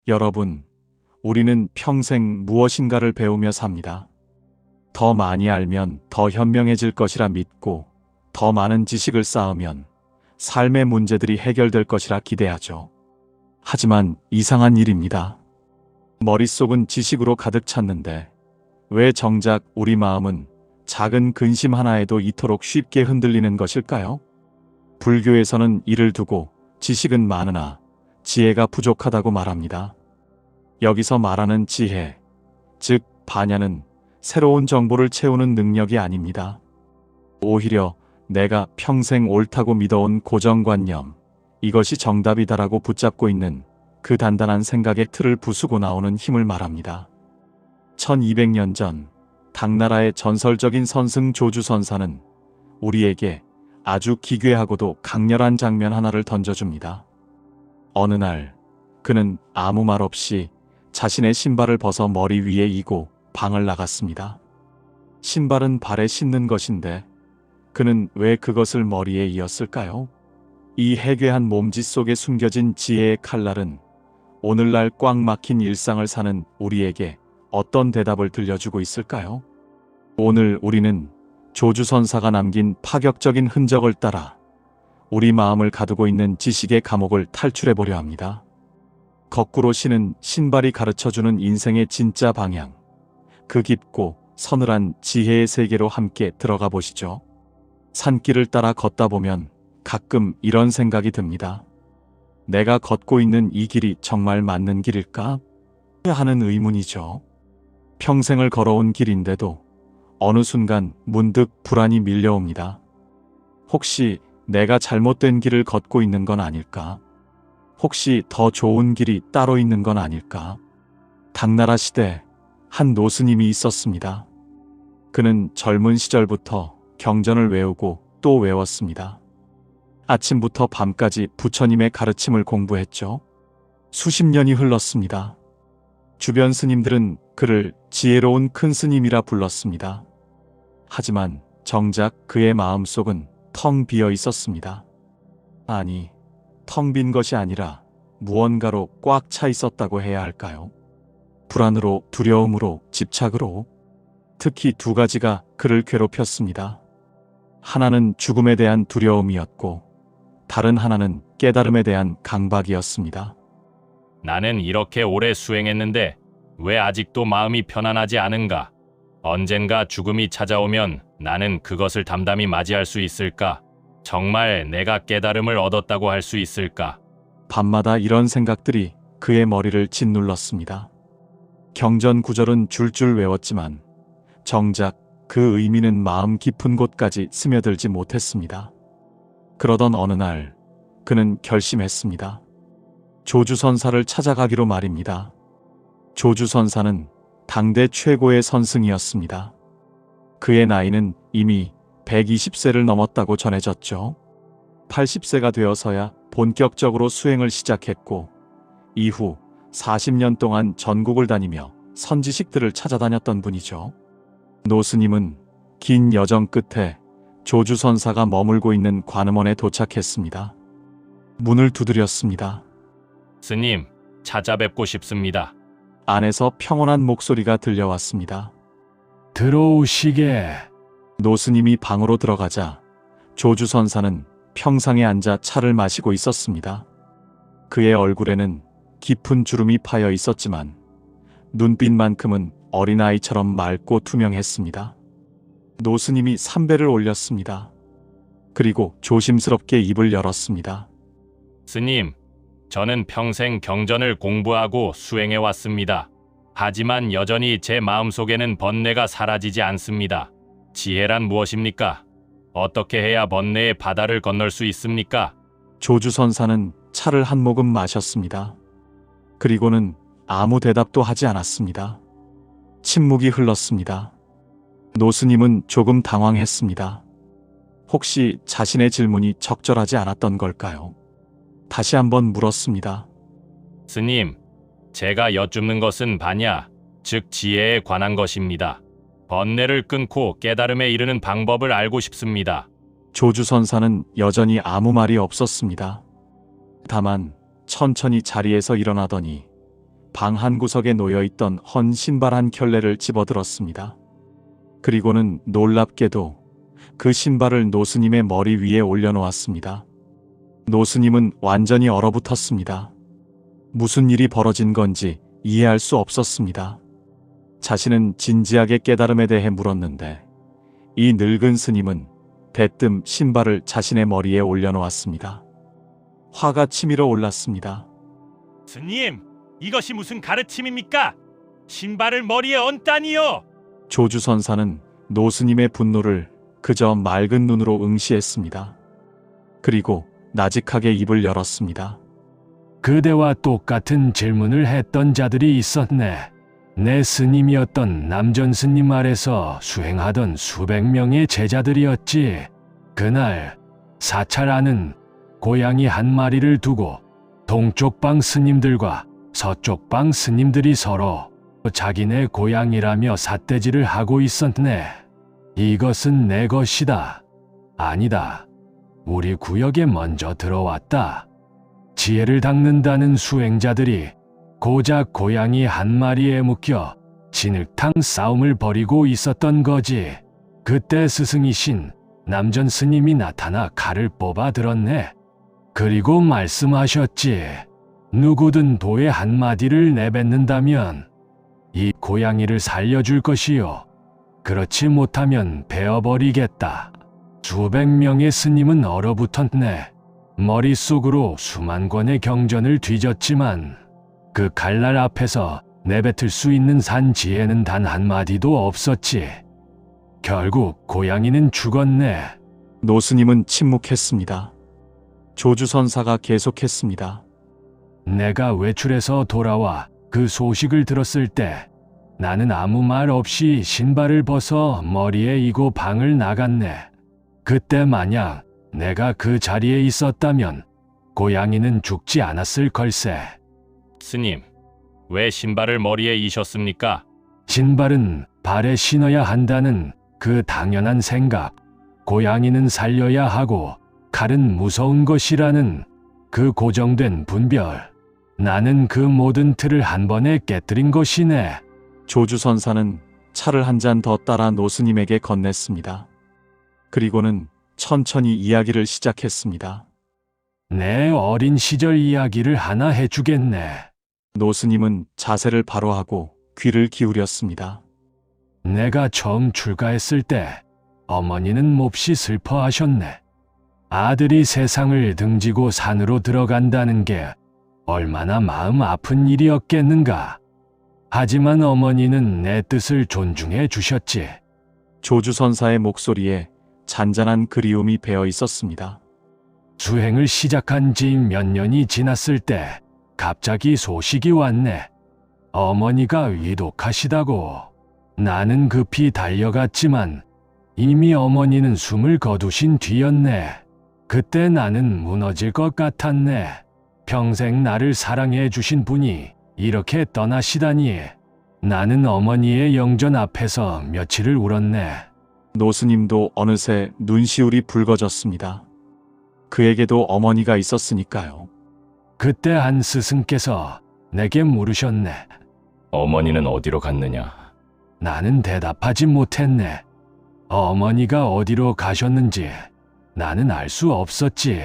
여러분, 우리는 평생 무엇인가를 배우며 삽니다. 더 많이 알면 더 현명해질 것이라 믿고, 더 많은 지식을 쌓으면 삶의 문제들이 해결될 것이라 기대하죠. 하지만 이상한 일입니다. 머릿속은 지식으로 가득 찼는데 왜 정작 우리 마음은 작은 근심 하나에도 이토록 쉽게 흔들리는 것일까요? 불교에서는 이를 두고 지식은 많으나 지혜가 부족하다고 말합니다. 여기서 말하는 지혜, 즉 반야는 새로운 정보를 채우는 능력이 아닙니다. 오히려 내가 평생 옳다고 믿어온 고정관념, 이것이 정답이다라고 붙잡고 있는 그 단단한 생각의 틀을 부수고 나오는 힘을 말합니다. 1200년 전 당나라의 전설적인 선승 조주선사는 우리에게 아주 기괴하고도 강렬한 장면 하나를 던져줍니다. 어느 날 그는 아무 말 없이 자신의 신발을 벗어 머리 위에 이고 방을 나갔습니다. 신발은 발에 신는 것인데 그는 왜 그것을 머리에 이었을까요? 이 해괴한 몸짓 속에 숨겨진 지혜의 칼날은 오늘날 꽉 막힌 일상을 사는 우리에게 어떤 대답을 들려주고 있을까요? 오늘 우리는 조주선사가 남긴 파격적인 흔적을 따라 우리 마음을 가두고 있는 지식의 감옥을 탈출해보려 합니다. 거꾸로 신은 신발이 가르쳐주는 인생의 진짜 방향, 그 깊고 서늘한 지혜의 세계로 함께 들어가 보시죠. 산길을 따라 걷다 보면 가끔 이런 생각이 듭니다. 내가 걷고 있는 이 길이 정말 맞는 길일까? 하는 의문이죠. 평생을 걸어온 길인데도 어느 순간 문득 불안이 밀려옵니다. 혹시 내가 잘못된 길을 걷고 있는 건 아닐까? 혹시 더 좋은 길이 따로 있는 건 아닐까? 당나라 시대 한 노스님이 있었습니다. 그는 젊은 시절부터 경전을 외우고 또 외웠습니다. 아침부터 밤까지 부처님의 가르침을 공부했죠. 수십 년이 흘렀습니다. 주변 스님들은 그를 지혜로운 큰 스님이라 불렀습니다. 하지만 정작 그의 마음속은 텅 비어 있었습니다. 아니, 텅 빈 것이 아니라 무언가로 꽉 차 있었다고 해야 할까요? 불안으로, 두려움으로, 집착으로. 특히 두 가지가 그를 괴롭혔습니다. 하나는 죽음에 대한 두려움이었고 다른 하나는 깨달음에 대한 강박이었습니다. 나는 이렇게 오래 수행했는데 왜 아직도 마음이 편안하지 않은가? 언젠가 죽음이 찾아오면 나는 그것을 담담히 맞이할 수 있을까? 정말 내가 깨달음을 얻었다고 할 수 있을까? 밤마다 이런 생각들이 그의 머리를 짓눌렀습니다. 경전 구절은 줄줄 외웠지만 정작 그 의미는 마음 깊은 곳까지 스며들지 못했습니다. 그러던 어느 날 그는 결심했습니다. 조주선사를 찾아가기로 말입니다. 조주선사는 당대 최고의 선승이었습니다. 그의 나이는 이미 120세를 넘었다고 전해졌죠. 80세가 되어서야 본격적으로 수행을 시작했고 이후 40년 동안 전국을 다니며 선지식들을 찾아다녔던 분이죠. 노스님은 긴 여정 끝에 조주선사가 머물고 있는 관음원에 도착했습니다. 문을 두드렸습니다. 스님, 찾아뵙고 싶습니다. 안에서 평온한 목소리가 들려왔습니다. 들어오시게. 노스님이 방으로 들어가자 조주선사는 평상에 앉아 차를 마시고 있었습니다. 그의 얼굴에는 깊은 주름이 파여 있었지만 눈빛만큼은 어린아이처럼 맑고 투명했습니다. 노스님이 삼배를 올렸습니다. 그리고 조심스럽게 입을 열었습니다. 스님, 저는 평생 경전을 공부하고 수행해 왔습니다. 하지만 여전히 제 마음속에는 번뇌가 사라지지 않습니다. 지혜란 무엇입니까? 어떻게 해야 번뇌의 바다를 건널 수 있습니까? 조주선사는 차를 한 모금 마셨습니다. 그리고는 아무 대답도 하지 않았습니다. 침묵이 흘렀습니다. 노스님은 조금 당황했습니다. 혹시 자신의 질문이 적절하지 않았던 걸까요? 다시 한번 물었습니다. 스님, 제가 여쭙는 것은 반야, 즉 지혜에 관한 것입니다. 번뇌를 끊고 깨달음에 이르는 방법을 알고 싶습니다. 조주선사는 여전히 아무 말이 없었습니다. 다만 천천히 자리에서 일어나더니 방 한 구석에 놓여 있던 헌 신발 한 켤레를 집어들었습니다. 그리고는 놀랍게도 그 신발을 노스님의 머리 위에 올려놓았습니다. 노스님은 완전히 얼어붙었습니다. 무슨 일이 벌어진 건지 이해할 수 없었습니다. 자신은 진지하게 깨달음에 대해 물었는데 이 늙은 스님은 대뜸 신발을 자신의 머리에 올려놓았습니다. 화가 치밀어 올랐습니다. 스님, 이것이 무슨 가르침입니까? 신발을 머리에 얹다니요. 조주선사는 노스님의 분노를 그저 맑은 눈으로 응시했습니다. 그리고 나직하게 입을 열었습니다. 그대와 똑같은 질문을 했던 자들이 있었네. 내 스님이었던 남전 스님 아래서 수행하던 수백 명의 제자들이었지. 그날 사찰하는 고양이 한 마리를 두고 동쪽 방 스님들과 서쪽 방 스님들이 서로 자기네 고양이라며 삿대질을 하고 있었네. 이것은 내 것이다. 아니다. 우리 구역에 먼저 들어왔다. 지혜를 닦는다는 수행자들이 고작 고양이 한 마리에 묶여 진흙탕 싸움을 벌이고 있었던 거지. 그때 스승이신 남전 스님이 나타나 칼을 뽑아 들었네. 그리고 말씀하셨지. 누구든 도의 한마디를 내뱉는다면 이 고양이를 살려줄 것이요. 그렇지 못하면 베어버리겠다. 수백 명의 스님은 얼어붙었네. 머릿속으로 수만 권의 경전을 뒤졌지만 그 칼날 앞에서 내뱉을 수 있는 산 지혜는 단 한마디도 없었지. 결국 고양이는 죽었네. 노스님은 침묵했습니다. 조주선사가 계속했습니다. 내가 외출해서 돌아와 그 소식을 들었을 때 나는 아무 말 없이 신발을 벗어 머리에 이고 방을 나갔네. 그때 만약 내가 그 자리에 있었다면 고양이는 죽지 않았을 걸세. 스님, 왜 신발을 머리에 이셨습니까? 신발은 발에 신어야 한다는 그 당연한 생각, 고양이는 살려야 하고 칼은 무서운 것이라는 그 고정된 분별, 나는 그 모든 틀을 한 번에 깨뜨린 것이네. 조주선사는 차를 한 잔 더 따라 노스님에게 건넸습니다. 그리고는 천천히 이야기를 시작했습니다. 내 어린 시절 이야기를 하나 해주겠네. 노스님은 자세를 바로 하고 귀를 기울였습니다. 내가 처음 출가했을 때 어머니는 몹시 슬퍼하셨네. 아들이 세상을 등지고 산으로 들어간다는 게 얼마나 마음 아픈 일이었겠는가. 하지만 어머니는 내 뜻을 존중해 주셨지. 조주선사의 목소리에 잔잔한 그리움이 배어 있었습니다. 수행을 시작한 지 몇 년이 지났을 때 갑자기 소식이 왔네. 어머니가 위독하시다고. 나는 급히 달려갔지만 이미 어머니는 숨을 거두신 뒤였네. 그때 나는 무너질 것 같았네. 평생 나를 사랑해 주신 분이 이렇게 떠나시다니. 나는 어머니의 영전 앞에서 며칠을 울었네. 노스님도 어느새 눈시울이 붉어졌습니다. 그에게도 어머니가 있었으니까요. 그때 한 스승께서 내게 물으셨네. 어머니는 어디로 갔느냐? 나는 대답하지 못했네. 어머니가 어디로 가셨는지 나는 알 수 없었지.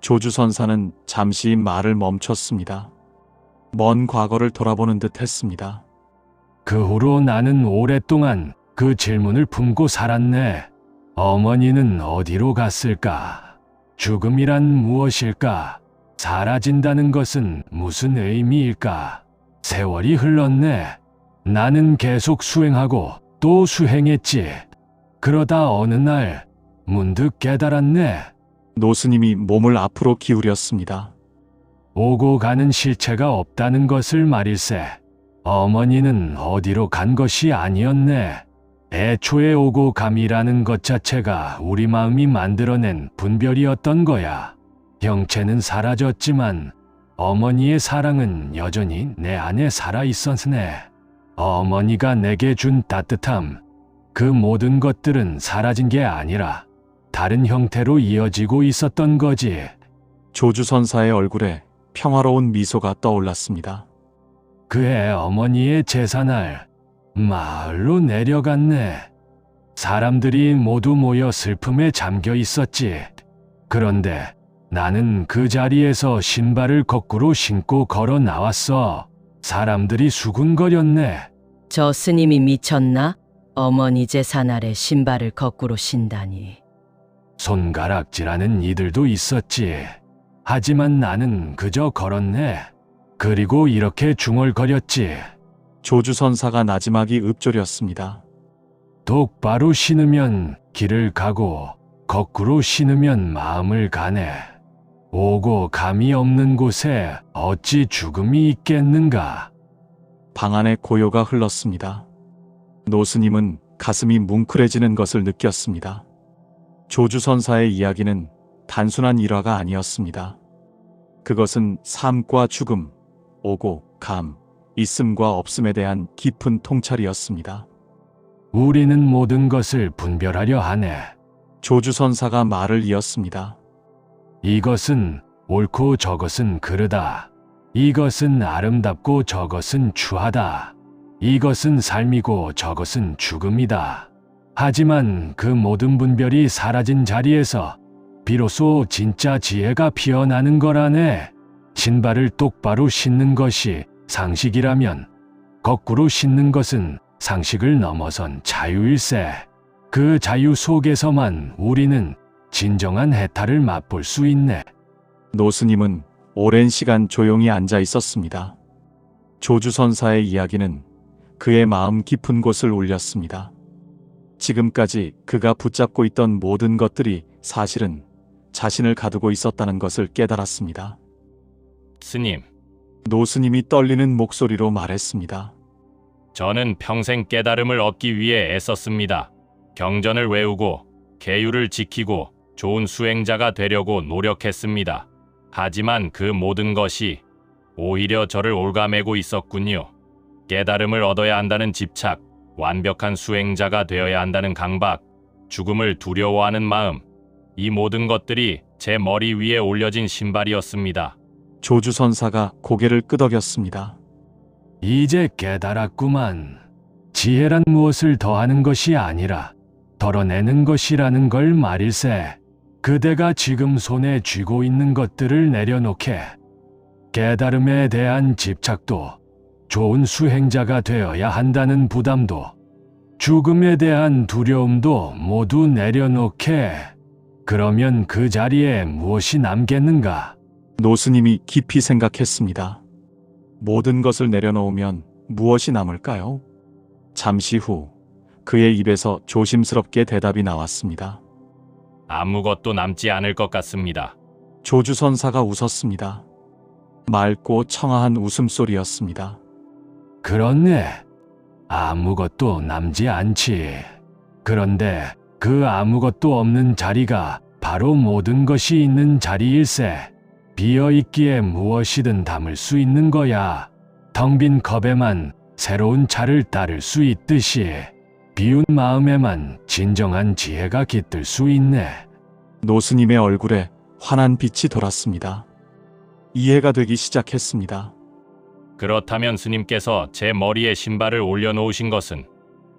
조주선사는 잠시 말을 멈췄습니다. 먼 과거를 돌아보는 듯 했습니다. 그 후로 나는 오랫동안 그 질문을 품고 살았네. 어머니는 어디로 갔을까? 죽음이란 무엇일까? 사라진다는 것은 무슨 의미일까? 세월이 흘렀네. 나는 계속 수행하고 또 수행했지. 그러다 어느 날 문득 깨달았네. 노스님이 몸을 앞으로 기울였습니다. 오고 가는 실체가 없다는 것을 말일세. 어머니는 어디로 간 것이 아니었네. 애초에 오고 감이라는 것 자체가 우리 마음이 만들어낸 분별이었던 거야. 형체는 사라졌지만 어머니의 사랑은 여전히 내 안에 살아있었네. 어머니가 내게 준 따뜻함, 그 모든 것들은 사라진 게 아니라 다른 형태로 이어지고 있었던 거지. 조주선사의 얼굴에 평화로운 미소가 떠올랐습니다. 그의 어머니의 제사날 마을로 내려갔네. 사람들이 모두 모여 슬픔에 잠겨 있었지. 그런데 나는 그 자리에서 신발을 거꾸로 신고 걸어 나왔어. 사람들이 수군거렸네. 저 스님이 미쳤나? 어머니 제사날에 신발을 거꾸로 신다니. 손가락질하는 이들도 있었지. 하지만 나는 그저 걸었네. 그리고 이렇게 중얼거렸지. 조주선사가 나지막이 읊조렸습니다. 똑바로 신으면 길을 가고 거꾸로 신으면 마음을 가네. 오고 감이 없는 곳에 어찌 죽음이 있겠는가. 방 안에 고요가 흘렀습니다. 노스님은 가슴이 뭉클해지는 것을 느꼈습니다. 조주선사의 이야기는 단순한 일화가 아니었습니다. 그것은 삶과 죽음, 오고 감, 있음과 없음에 대한 깊은 통찰이었습니다. 우리는 모든 것을 분별하려 하네. 조주선사가 말을 이었습니다. 이것은 옳고 저것은 그르다. 이것은 아름답고 저것은 추하다. 이것은 삶이고 저것은 죽음이다. 하지만 그 모든 분별이 사라진 자리에서 비로소 진짜 지혜가 피어나는 거라네. 신발을 똑바로 신는 것이 상식이라면 거꾸로 신는 것은 상식을 넘어선 자유일세. 그 자유 속에서만 우리는 진정한 해탈을 맛볼 수 있네. 노스님은 오랜 시간 조용히 앉아 있었습니다. 조주선사의 이야기는 그의 마음 깊은 곳을 울렸습니다. 지금까지 그가 붙잡고 있던 모든 것들이 사실은 자신을 가두고 있었다는 것을 깨달았습니다. 스님, 노스님이 떨리는 목소리로 말했습니다. 저는 평생 깨달음을 얻기 위해 애썼습니다. 경전을 외우고 계율을 지키고 좋은 수행자가 되려고 노력했습니다. 하지만 그 모든 것이 오히려 저를 올가매고 있었군요. 깨달음을 얻어야 한다는 집착, 완벽한 수행자가 되어야 한다는 강박, 죽음을 두려워하는 마음, 이 모든 것들이 제 머리 위에 올려진 신발이었습니다. 조주선사가 고개를 끄덕였습니다. 이제 깨달았구만. 지혜란 무엇을 더하는 것이 아니라 덜어내는 것이라는 걸 말일세. 그대가 지금 손에 쥐고 있는 것들을 내려놓게. 깨달음에 대한 집착도, 좋은 수행자가 되어야 한다는 부담도, 죽음에 대한 두려움도 모두 내려놓게. 그러면 그 자리에 무엇이 남겠는가? 노스님이 깊이 생각했습니다. 모든 것을 내려놓으면 무엇이 남을까요? 잠시 후 그의 입에서 조심스럽게 대답이 나왔습니다. 아무것도 남지 않을 것 같습니다. 조주선사가 웃었습니다. 맑고 청아한 웃음소리였습니다. 그렇네. 아무것도 남지 않지. 그런데 그 아무것도 없는 자리가 바로 모든 것이 있는 자리일세. 비어있기에 무엇이든 담을 수 있는 거야. 텅 빈 컵에만 새로운 차를 따를 수 있듯이 비운 마음에만 진정한 지혜가 깃들 수 있네. 노스님의 얼굴에 환한 빛이 돌았습니다. 이해가 되기 시작했습니다. 그렇다면 스님께서 제 머리에 신발을 올려놓으신 것은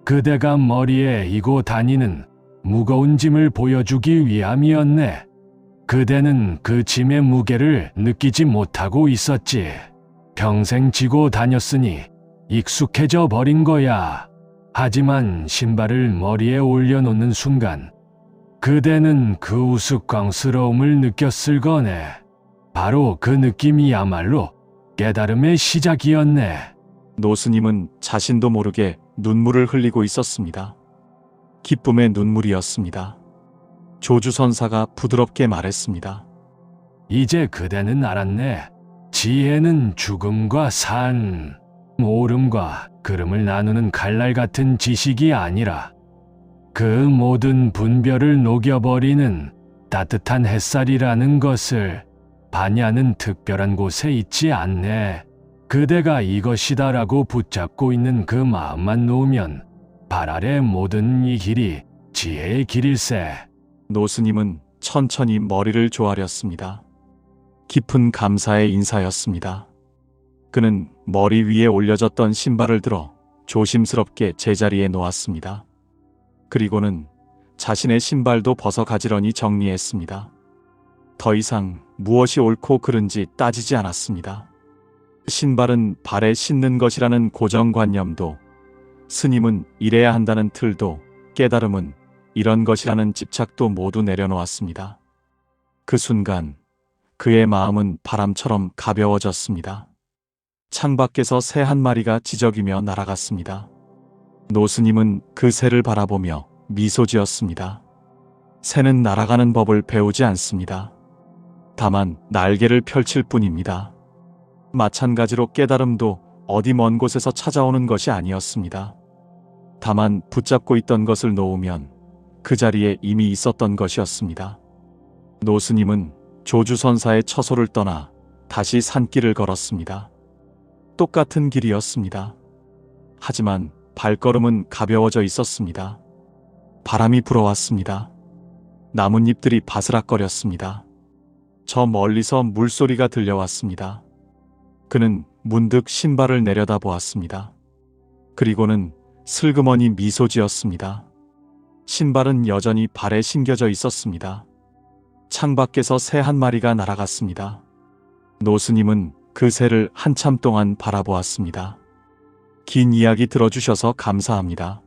그대가 머리에 이고 다니는 무거운 짐을 보여주기 위함이었네. 그대는 그 짐의 무게를 느끼지 못하고 있었지. 평생 지고 다녔으니 익숙해져 버린 거야. 하지만 신발을 머리에 올려놓는 순간 그대는 그 우스꽝스러움을 느꼈을 거네. 바로 그 느낌이야말로 깨달음의 시작이었네. 노스님은 자신도 모르게 눈물을 흘리고 있었습니다. 기쁨의 눈물이었습니다. 조주선사가 부드럽게 말했습니다. 이제 그대는 알았네. 지혜는 죽음과 산, 오름과 그름을 나누는 칼날 같은 지식이 아니라 그 모든 분별을 녹여버리는 따뜻한 햇살이라는 것을 반야는 특별한 곳에 있지 않네. 그대가 이것이다라고 붙잡고 있는 그 마음만 놓으면 발 아래 모든 이 길이 지혜의 길일세. 노스님은 천천히 머리를 조아렸습니다. 깊은 감사의 인사였습니다. 그는 머리 위에 올려졌던 신발을 들어 조심스럽게 제자리에 놓았습니다. 그리고는 자신의 신발도 벗어 가지런히 정리했습니다. 더 이상 무엇이 옳고 그른지 따지지 않았습니다. 신발은 발에 신는 것이라는 고정관념도, 스님은 이래야 한다는 틀도, 깨달음은 이런 것이라는 집착도 모두 내려놓았습니다. 그 순간 그의 마음은 바람처럼 가벼워졌습니다. 창밖에서 새 한 마리가 지저귀며 날아갔습니다. 노스님은 그 새를 바라보며 미소 지었습니다. 새는 날아가는 법을 배우지 않습니다. 다만 날개를 펼칠 뿐입니다. 마찬가지로 깨달음도 어디 먼 곳에서 찾아오는 것이 아니었습니다. 다만 붙잡고 있던 것을 놓으면 그 자리에 이미 있었던 것이었습니다. 노스님은 조주선사의 처소를 떠나 다시 산길을 걸었습니다. 똑같은 길이었습니다. 하지만 발걸음은 가벼워져 있었습니다. 바람이 불어왔습니다. 나뭇잎들이 바스락거렸습니다. 저 멀리서 물소리가 들려왔습니다. 그는 문득 신발을 내려다보았습니다. 그리고는 슬그머니 미소 지었습니다. 신발은 여전히 발에 신겨져 있었습니다. 창밖에서 새 한 마리가 날아갔습니다. 노스님은 그 새를 한참 동안 바라보았습니다. 긴 이야기 들어주셔서 감사합니다.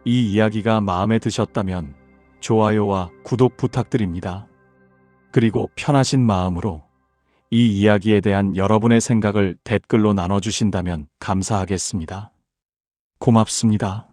이 이야기가 마음에 드셨다면 좋아요와 구독 부탁드립니다. 그리고 편하신 마음으로 이 이야기에 대한 여러분의 생각을 댓글로 나눠주신다면 감사하겠습니다. 고맙습니다.